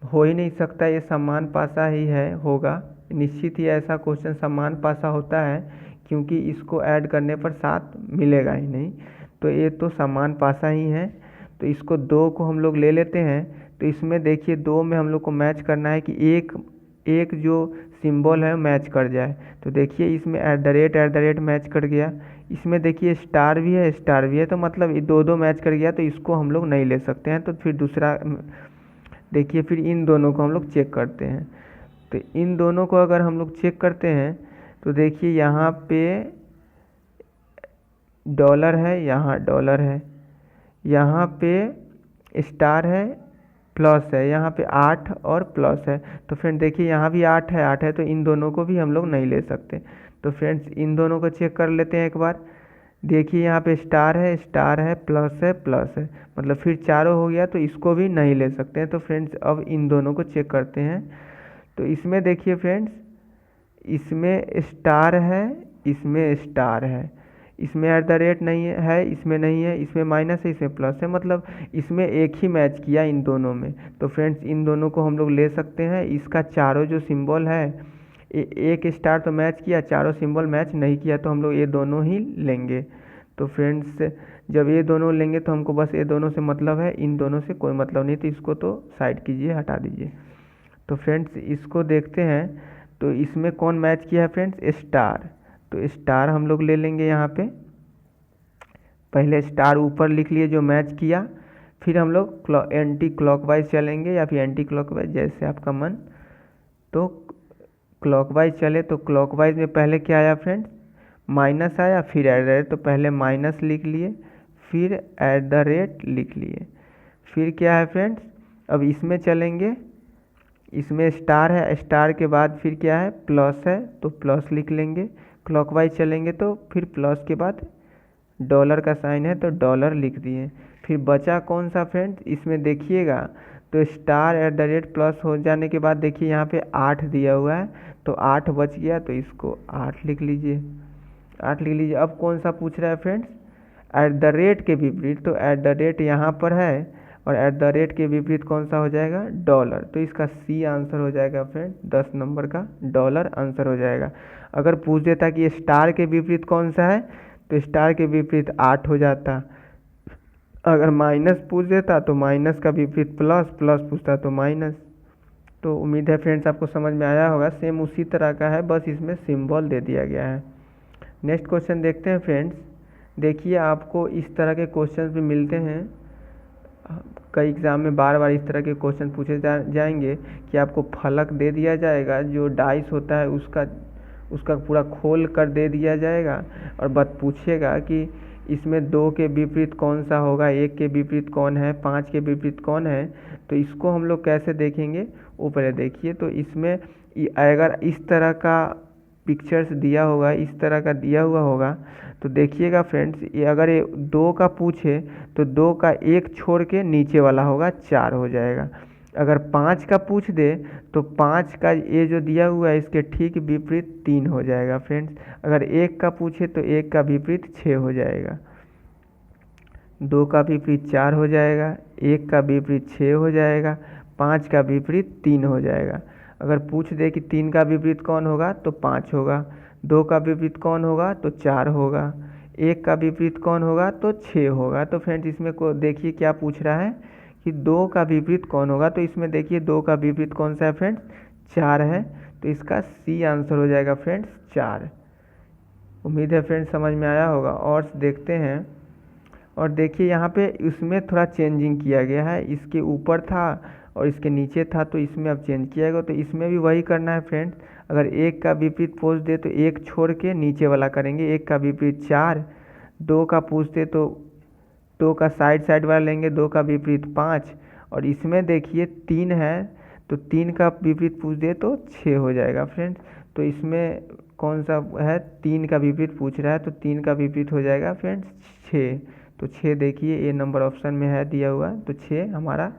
हो ही नहीं सकता, ये समान पासा ही है, होगा निश्चित ही ऐसा क्वेश्चन समान पासा होता है, क्योंकि इसको ऐड करने पर 7 मिलेगा ही नहीं। तो ये तो समान पासा ही है, तो इसको 2 को हम लोग ले लेते हैं। तो इसमें देखिए 2 में हम लोग को मैच करना है कि एक जो सिंबल है मैच कर जाए। तो देखिए इसमें एट द रेट मैच कर गया, इसमें देखिए स्टार भी है, स्टार भी है, तो मतलब ये 2 मैच कर गया, तो इसको हम लोग नहीं ले सकते हैं। तो फिर दूसरा देखिए, फिर इन दोनों को हम लोग चेक करते हैं। तो इन दोनों को अगर हम लोग चेक करते हैं तो देखिए यहाँ पे डॉलर है, यहाँ डॉलर है, यहाँ पे स्टार है, प्लस है, यहाँ पे 8 और प्लस है। तो फ्रेंड देखिए यहाँ भी 8 है, तो इन दोनों को भी हम लोग नहीं ले सकते। तो फ्रेंड्स इन दोनों को चेक कर लेते हैं एक बार। देखिए यहाँ पे स्टार है, प्लस है, मतलब फिर चारों हो गया, तो इसको भी नहीं ले सकते हैं। तो फ्रेंड्स अब इन दोनों को चेक करते हैं। तो इसमें देखिए फ्रेंड्स, इसमें स्टार है, इसमें स्टार है, इसमें एट द रेट नहीं है, इसमें नहीं है, इसमें माइनस है, इसमें प्लस है, मतलब इसमें एक ही मैच किया इन दोनों में। तो फ्रेंड्स इन दोनों को हम लोग ले सकते हैं। इसका चारों जो सिंबल है, एक स्टार तो मैच किया, चारों सिंबल मैच नहीं किया, तो हम लोग ये दोनों ही लेंगे। तो फ्रेंड्स जब ये दोनों लेंगे तो हमको बस ये दोनों से मतलब है, इन दोनों से कोई मतलब नहीं, तो इसको तो साइड कीजिए, हटा दीजिए। तो फ्रेंड्स इसको देखते हैं, तो इसमें कौन मैच किया है फ्रेंड्स, स्टार। तो स्टार हम लोग ले लेंगे। यहाँ पे पहले स्टार ऊपर लिख लिए जो मैच किया, फिर हम लोग एंटी क्लॉकवाइज चलेंगे या फिर एंटी क्लॉकवाइज, जैसे आपका मन। तो क्लॉकवाइज चले तो क्लॉकवाइज में पहले क्या आया फ्रेंड्स, माइनस आया, फिर एट द रेट, तो पहले माइनस लिख लिए, फिर एट द रेट लिख लिए। फिर क्या है फ्रेंड्स, अब इसमें चलेंगे, इसमें स्टार है, स्टार के बाद फिर क्या है, प्लस है, तो प्लस लिख लेंगे। क्लॉकवाइज चलेंगे तो फिर प्लस के बाद डॉलर का साइन है, तो डॉलर लिख दिए। फिर बचा कौन सा फ्रेंड्स, इसमें देखिएगा तो star at the rate plus हो जाने के बाद देखिए यहाँ पे 8 दिया हुआ है, तो 8 बच गया, तो इसको 8 लिख लीजिए, 8 लिख लीजिए। अब कौन सा पूछ रहा है फ्रेंड्स, एट द रेट के विपरीत, तो एट द रेट यहाँ पर है, और एट द रेट के विपरीत कौन सा हो जाएगा, डॉलर। तो इसका सी आंसर हो जाएगा फ्रेंड, 10 नंबर का डॉलर आंसर हो जाएगा। अगर पूछ देता कि स्टार के विपरीत कौन सा है, तो स्टार के विपरीत 8 हो जाता। अगर माइनस पूछ देता तो माइनस का विपरीत प्लस, प्लस पूछता तो माइनस। तो उम्मीद है फ्रेंड्स आपको समझ में आया होगा। सेम उसी तरह का है, बस इसमें सिंबल दे दिया गया है। नेक्स्ट क्वेश्चन देखते हैं फ्रेंड्स। देखिए आपको इस तरह के क्वेश्चन भी मिलते हैं, कई एग्ज़ाम में बार बार इस तरह के क्वेश्चन पूछे जाएंगे कि आपको फलक दे दिया जाएगा, जो डाइस होता है उसका उसका पूरा खोल कर दे दिया जाएगा और बस पूछेगा कि इसमें 2 के विपरीत कौन सा होगा, 1 के विपरीत कौन है, 5 के विपरीत कौन है। तो इसको हम लोग कैसे देखेंगे वो पहले देखिए। तो इसमें अगर इस तरह का पिक्चर्स दिया होगा, इस तरह का दिया हुआ होगा, तो देखिएगा फ्रेंड्स, ये अगर ये 2 का पूछे तो 2 का 1 छोड़ के नीचे वाला होगा 4 हो जाएगा। अगर 5 का पूछ दे तो 5 का ये जो दिया हुआ है इसके ठीक विपरीत 3 हो जाएगा फ्रेंड्स। अगर 1 का पूछे तो 1 का विपरीत 6 हो जाएगा, 2 का विपरीत 4 हो जाएगा, 1 का विपरीत 6 हो जाएगा, 5 का विपरीत 3 हो जाएगा। अगर पूछ दे कि 3 का विपरीत कौन होगा तो 5 होगा, 2 का विपरीत कौन होगा तो 4 होगा, 1 का विपरीत कौन होगा तो 6 होगा। तो फ्रेंड्स इसमें को देखिए क्या पूछ रहा है कि 2 का विपरीत कौन होगा। तो इसमें देखिए 2 का विपरीत कौन सा है फ्रेंड्स, 4 है। तो इसका सी आंसर हो जाएगा फ्रेंड्स 4। उम्मीद है फ्रेंड्स समझ में आया होगा। और देखते हैं, और देखिए यहाँ पे इसमें थोड़ा चेंजिंग किया गया है, इसके ऊपर था और इसके नीचे था, तो इसमें अब चेंज किया गया। तो इसमें भी वही करना है फ्रेंड्स। अगर 1 का विपरीत पूछ दे तो 1 छोड़ के नीचे वाला करेंगे, 1 का विपरीत 4, 2 का पूछ दे तो 2 का साइड साइड वाला लेंगे, 2 का विपरीत 5, और इसमें देखिए 3 है तो 3 का विपरीत पूछ दे तो 6 हो जाएगा फ्रेंड्स। तो इसमें कौन सा है, 3 का विपरीत पूछ रहा है तो 3 का विपरीत हो जाएगा फ्रेंड्स 6। तो 6 देखिए ये नंबर ऑप्शन में है दिया हुआ, तो 6 हमारा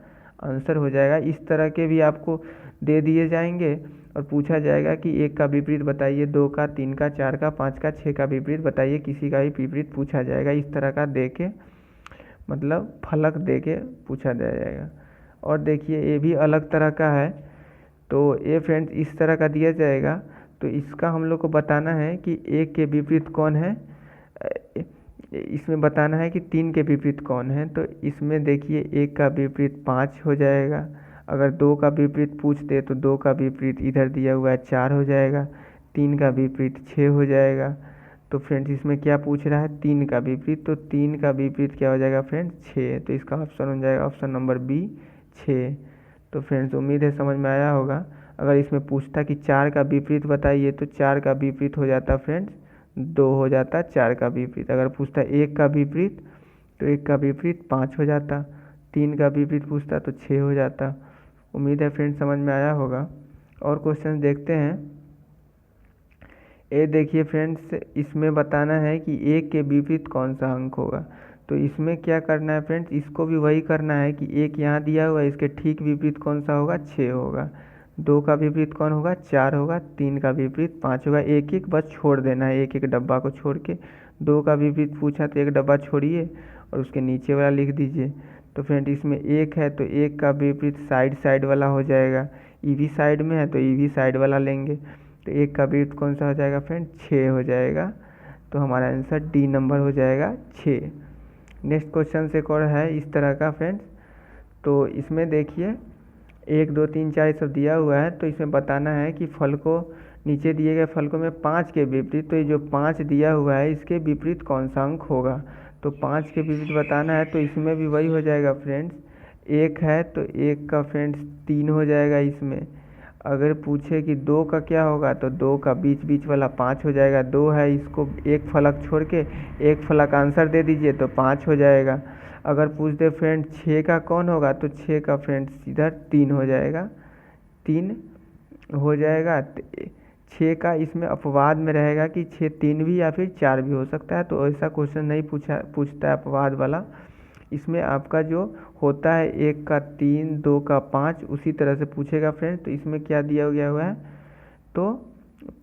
आंसर हो जाएगा। इस तरह के भी आपको दे दिए जाएंगे और पूछा जाएगा कि 1 का विपरीत बताइए, 2 का, 3 का, 4 का, 5 का, 6 का विपरीत बताइए, किसी का भी विपरीत पूछा जाएगा। इस तरह का दे के मतलब फलक दे के पूछा जाएगा। और देखिए ये भी अलग तरह का है। तो ये फ्रेंड्स इस तरह का दिया जाएगा, तो इसका हम लोग को बताना है कि 1 के विपरीत कौन है, इसमें बताना है कि 3 के विपरीत कौन है। तो इसमें देखिए 1 का विपरीत 5 हो जाएगा। अगर 2 का विपरीत पूछते तो 2 का विपरीत इधर दिया हुआ है 4 हो जाएगा, 3 का विपरीत 6 हो जाएगा। तो फ्रेंड्स इसमें क्या पूछ रहा है, 3 का विपरीत, तो 3 का विपरीत क्या हो जाएगा फ्रेंड्स 6। तो इसका ऑप्शन हो जाएगा ऑप्शन नंबर बी 6। तो फ्रेंड्स उम्मीद है समझ में आया होगा। अगर इसमें पूछता कि 4 का विपरीत बताइए तो 4 का विपरीत हो जाता फ्रेंड्स 2 हो जाता, 4 का विपरीत। अगर पूछता 1 का विपरीत तो 1 का विपरीत 5 हो जाता, 3 का विपरीत पूछता तो 6 हो जाता। उम्मीद है फ्रेंड्स समझ में आया होगा। और क्वेश्चन देखते हैं। ये देखिए फ्रेंड्स, इसमें बताना है कि 1 के विपरीत कौन सा अंक होगा। तो इसमें क्या करना है फ्रेंड्स, इसको भी वही करना है कि 1 यहाँ दिया हुआ है, इसके ठीक विपरीत कौन सा होगा, 6 होगा। 2 का विपरीत कौन होगा, 4 होगा। 3 का विपरीत 5 होगा। एक एक बस छोड़ देना है, एक एक डब्बा को छोड़ के। 2 का विपरीत पूछा तो एक डब्बा छोड़िए और उसके नीचे वाला लिख दीजिए। तो फ्रेंड इसमें 1 है तो 1 का विपरीत साइड साइड वाला हो जाएगा, ईवी साइड में है तो ईवी साइड वाला लेंगे। तो 1 का विपरीत कौन सा हो जाएगा फ्रेंड, 6 हो जाएगा। तो हमारा आंसर डी नंबर हो जाएगा 6। नेक्स्ट क्वेश्चन से एक और है इस तरह का फ्रेंड्स। तो इसमें देखिए 1 2 3 4 ये सब दिया हुआ है। तो इसमें बताना है कि फल को, नीचे दिए गए फल को में 5 के विपरीत, तो ये जो 5 दिया हुआ है इसके विपरीत कौन सा अंक होगा। तो 5 के विपरीत बताना है। तो इसमें भी वही हो जाएगा फ्रेंड्स, 1 है तो 1 का फ्रेंड्स 3 हो जाएगा इसमें। अगर पूछे कि 2 का क्या होगा तो 2 का बीच बीच वाला 5 हो जाएगा। 2 है, इसको एक फलक छोड़ के एक फलक आंसर दे दीजिए तो 5 हो जाएगा। अगर पूछ दे फ्रेंड 6 का कौन होगा तो 6 का फ्रेंड्स इधर 3 हो जाएगा, 3 हो जाएगा। 6 का इसमें अपवाद में रहेगा कि 6 3 भी या फिर 4 भी हो सकता है। तो ऐसा क्वेश्चन नहीं पूछता है अपवाद वाला। इसमें आपका जो होता है 1 का 3, 2 का 5, उसी तरह से पूछेगा फ्रेंड। तो इसमें क्या दिया गया हुआ है, तो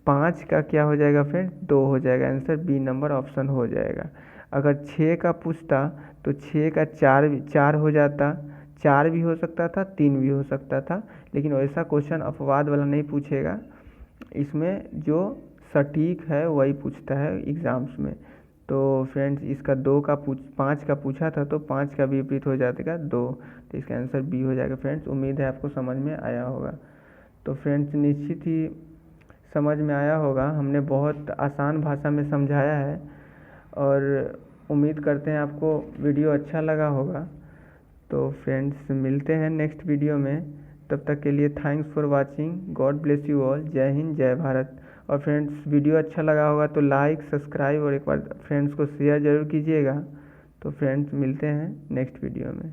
5 का क्या हो जाएगा फ्रेंड, 2 हो जाएगा। आंसर बी नंबर ऑप्शन हो जाएगा। अगर 6 का पूछता तो 6 का 4 हो जाता, 4 भी हो सकता था, 3 भी हो सकता था। लेकिन वैसा क्वेश्चन अपवाद वाला नहीं पूछेगा, इसमें जो सटीक है वही पूछता है एग्ज़ाम्स में। तो फ्रेंड्स इसका 5 का पूछा था तो 5 का विपरीत हो जाएगा 2। तो इसका आंसर बी हो जाएगा फ्रेंड्स। उम्मीद है आपको समझ में आया होगा। तो फ्रेंड्स निश्चित ही समझ में आया होगा, हमने बहुत आसान भाषा में समझाया है। और उम्मीद करते हैं आपको वीडियो अच्छा लगा होगा। तो फ्रेंड्स मिलते हैं नेक्स्ट वीडियो में, तब तक के लिए thanks for watching, God bless you all, जय हिंद जय भारत। और फ्रेंड्स वीडियो अच्छा लगा होगा तो लाइक सब्सक्राइब और एक बार फ्रेंड्स को शेयर ज़रूर कीजिएगा। तो फ्रेंड्स मिलते हैं नेक्स्ट वीडियो में।